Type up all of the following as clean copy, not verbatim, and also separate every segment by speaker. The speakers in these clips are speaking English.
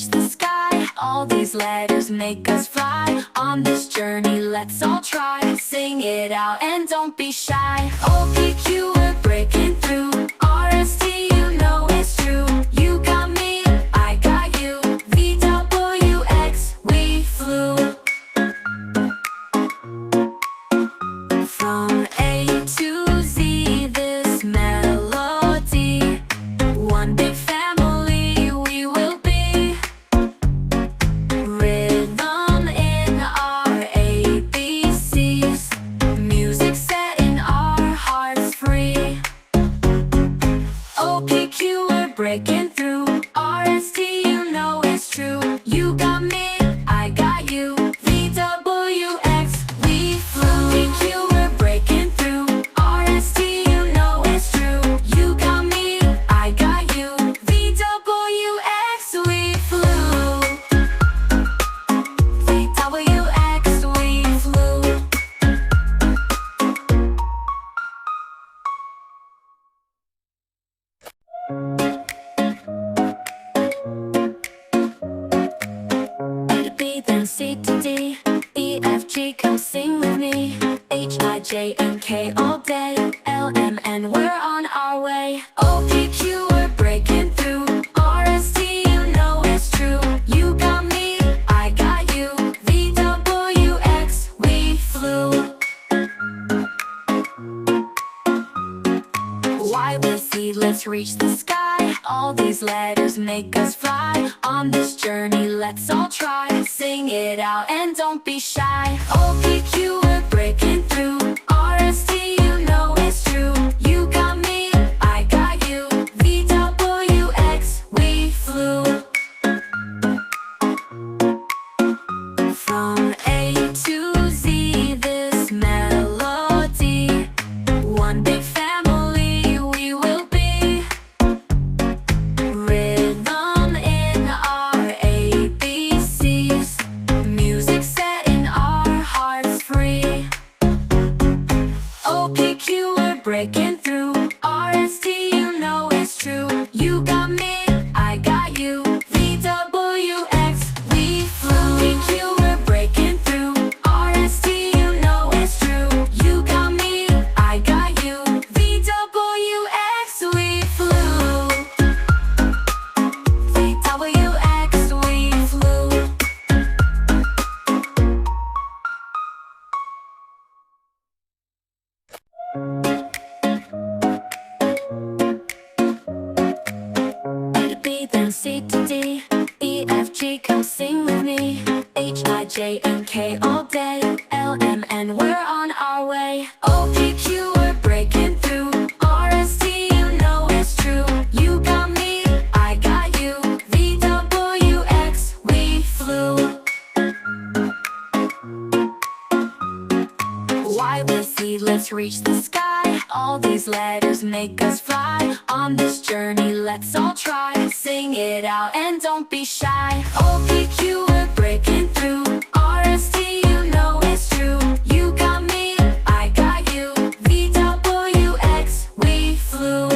Speaker 1: reach the sky. All these letters make us fly. On this journey, let's all try. Sing it out and don't be shy. O, P, Q, we're breaking through. R, S, T, you know it's true. You got me, I got you. V, W, X, we flew. From A to Z, this melody. One big family we will be. Rhythm in our ABCs. Music setting our hearts free. O, P, Q, we're breaking through. R, S, T, you know it's true. You got me, I got you. V, W, X, we flew. P, Q, we're breaking through. R, S, T, you know it's true. You got me, I got you. V, W, X, we flew. V, W, X, we flew. A to B, then C to D. E, F, G, come sing with me. H, I, J, and K all day. L, M, N, we're on our way. O, P, Q, we're breaking through. R, S, T, you know it's true. You got me, I got you. V, W, X, we flew. Y with Z, let's reach the sky. All these letters make us fly. On this journey, let's all try. Sing it out and don't be shy. O, P, Q, we're breaking through. R, S, T, you know it's true. You got me, I got you. V, W, X, we flew. From A to Z, this melody. One big family we will be. Rhythm in our ABCs. Music setting our hearts free. O, P, Q, we're breaking through. R, S, T, you know it's true. You got me, I got you. V, W, X, we flew. P, Q, we're breaking through. R, S, T, you know it's true. You got me, I got you. V, W, X, we flew. V, W, X, we flew. A to B, then C to D. E, F, G, come sing with me. H, I, J, and K all day. L, M, N, we're on our way. O, P, Q, we're breaking through. R, S, T, you know it's true. You got me, I got you. V, W, X, we flew. Y with Z, let's reach the sky. All these letters make us fly. On this journey, let's all try. Sing it out and don't be shy. O, P, Q, we're breaking through. R, S, T, you know it's true. You got me, I got you. V, W, X, we flew.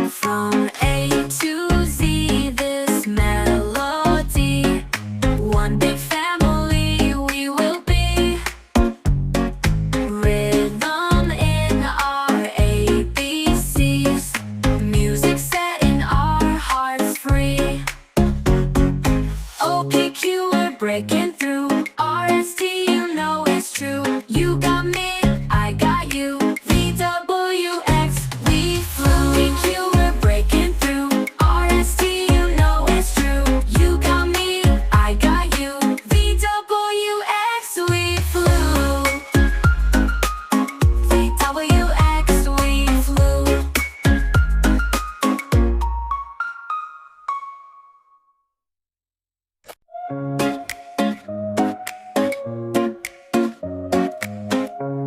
Speaker 1: From A to Z, this melody. One big family we will be. Rhythm in our ABCs. Music setting our hearts free. O, P, Q, we're breaking through. R, S, T, you know it's true. You got me, I got you. V, W, X, we flew. P, Q, we're breaking through. R, S, T, you know it's true. You got me, I got you. V, W, X, we flew. V, W, X, we flew.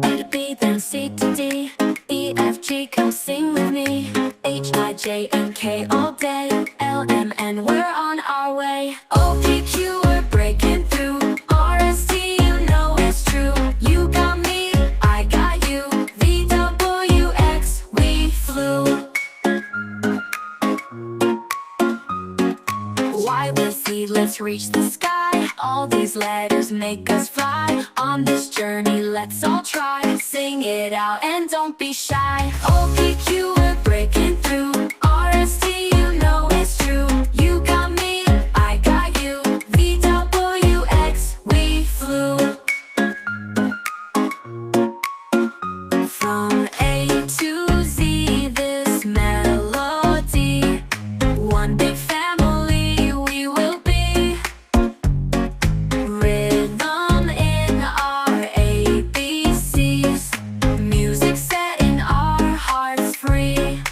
Speaker 1: A to B, then C to D. E, F, G, come sing with me. H, I, J, and K all day. L, M, N, we're on our way. O, P, Q, we're breaking through. R, S, T, you know it's true. You got me, I got you. V, W, X, we flew. Y with Z, let's reach the sky. All these letters make us fly. On this journey, let's all try. Sing it out and don't be shy. O, P, Q, we're breaking through. R, S, T, you know it's true. You got me, I got you. V, W, X, we flew. From A to Z, this melody. One big family we will be. Rhythm in our ABCs. Music setting our hearts free.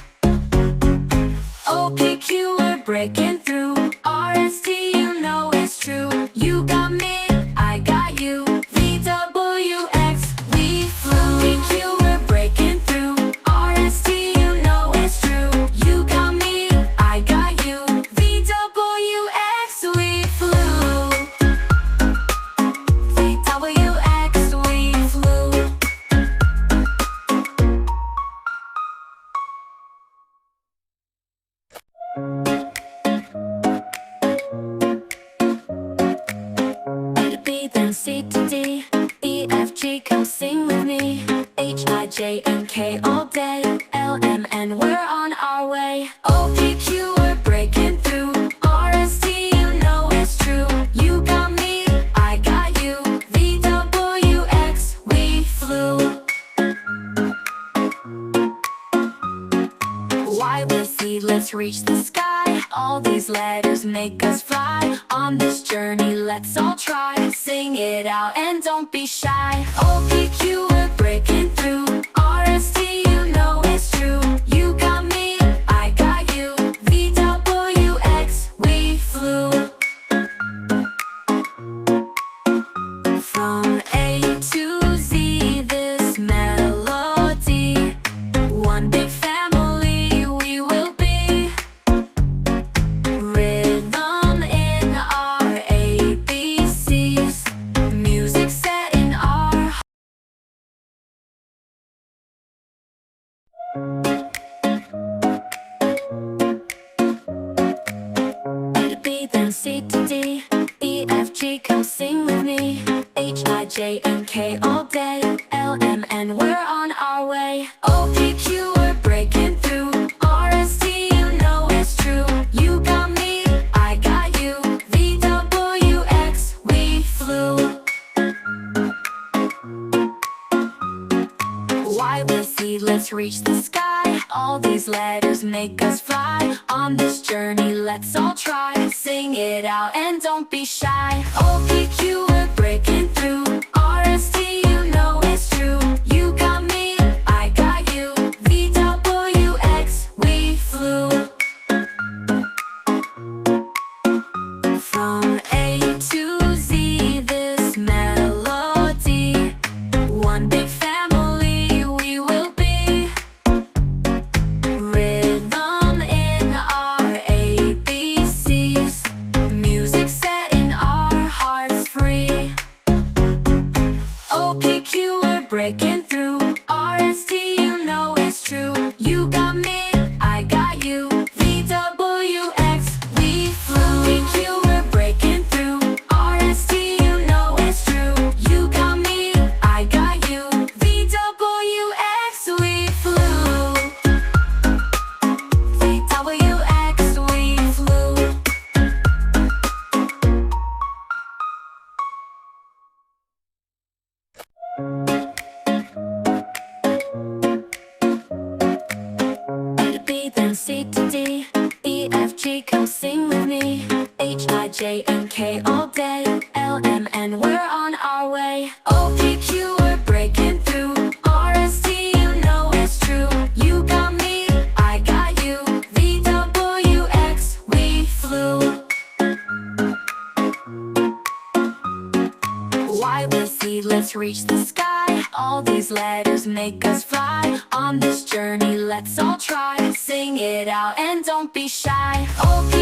Speaker 1: O, P, Q, we're breaking through. R, S, T, you know it's true. You got me, I got you. V, W, X, we flew. P, Q, we're breaking through. R, S, T, you know it's true. You got me, I got you. V, W, X, we flew. V, W, X, we flew. A to B, then C to D. E, F, G, come sing with me. H, I, J, and K all day. L, M, N, we're on our way. O, P, Q, we're breaking through. R, S, T, you know it's true. You got me, I got you. V, W, X, we flew. Y with Z, let's reach the sky. All these letters make us fly. On this journey, let's all try. Sing it out and don't be shy. O, P, Q, we're breaking through. R, S, T, you know it's true. You got me, I got you. V, W, X, we flew. From A to Z, this melody. One big family we will be. Rhythm in our ABCs. Music setting our A to B, then C to D. E, F, G, come sing with me. H, I, J, and K all day. L, M, N, we're on our way. O, P, Q, we're breaking through. R, S, T, you know it's true. You got me, I got you. V, W, X, we flew. Y with Z, let's reach the sky. All these letters make us fly. On this journey, let's all try. Sing it out and don't be shy. O, P, Q, we're breaking through. R, S, T, you know it's true. You got me, I got you. V, W, X, we flew. From A to Z, this melody. One big family we will be. Rhythm in our ABCs. Music setting our hearts free. O, P, Q, we're breaking through. R, S, T, you know it's true. You got me, I got you. V, W, X, we flew. P, Q, we're breaking through. R, S, T, you know it's true. You got me, I got you. V, W, X, we flew. V, W, X, we flew. A to B, then C to D. E, F, G, come sing with me. H, I, J, and K all day. L, M, N, we're on our way. O, P, Q, we're breaking through. R, S, T, you know it's true. You got me, I got you. V, W, X, we flew. Y with Z, let's reach the sky. All these letters make us fly. On this journey, let's all try. Sing it out and don't be shy. O, P,